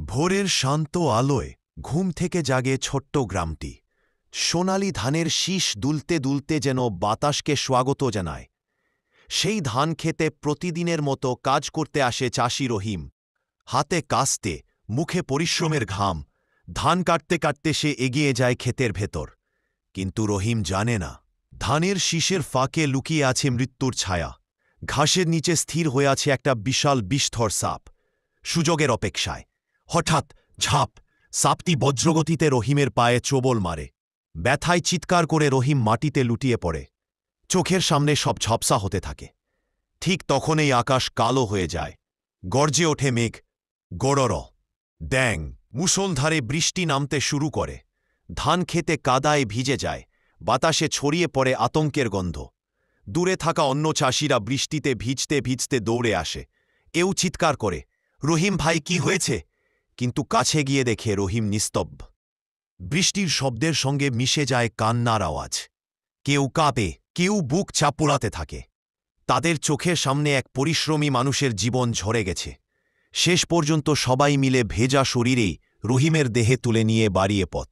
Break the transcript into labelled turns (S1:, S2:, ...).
S1: ভোরের শান্ত আলোয় ঘুম থেকে জাগে ছোট্ট গ্রামটি। সোনালি ধানের শীষ দুলতে দুলতে যেন বাতাসকে স্বাগত জানায়। সেই ধান খেতে প্রতিদিনের মতো কাজ করতে আসে চাষি রহিম। হাতে কাস্তে, মুখে পরিশ্রমের ঘাম। ধান কাটতে কাটতে সে এগিয়ে যায় ক্ষেতের ভেতর। কিন্তু রহিম জানে না, ধানের শীষের ফাঁকে লুকিয়ে আছে মৃত্যুর ছায়া। ঘাসের নিচে স্থির হয়ে আছে একটা বিশাল বিষধর সাপ, সুযোগের অপেক্ষায়। হঠাৎ ঝাঁপ! সাপটি বজ্রগতিতে রহিমের পায়ে চোবল মারে। ব্যথায় চিৎকার করে রহিম মাটিতে লুটিয়ে পড়ে। চোখের সামনে সব ঝাপসা হতে থাকে। ঠিক তখনই আকাশ কালো হয়ে যায়। গর্জে ওঠে মেঘ। গড়র ড্যাং! মুষলধারে বৃষ্টি নামতে শুরু করে। ধান খেতে কাদায় ভিজে যায়। বাতাসে ছড়িয়ে পড়ে আতঙ্কের গন্ধ। দূরে থাকা অন্য চাষিরা বৃষ্টিতে ভিজতে ভিজতে দৌড়ে আসে। কেউ চিৎকার করে, রহিম ভাই, কি হয়েছে? কিন্তু কাছে গিয়ে দেখে রহিম নিস্তব্ধ। বৃষ্টির শব্দের সঙ্গে মিশে যায় কান্নার আওয়াজ। কেউ কাঁপে, কেউ বুক চাপড়াতে থাকে। তাদের চোখের সামনে এক পরিশ্রমী মানুষের জীবন ঝরে গেছে। শেষ পর্যন্ত সবাই মিলে ভেজা শরীরেই রহিমের দেহে তুলে নিয়ে বাড়িয়ে পথ।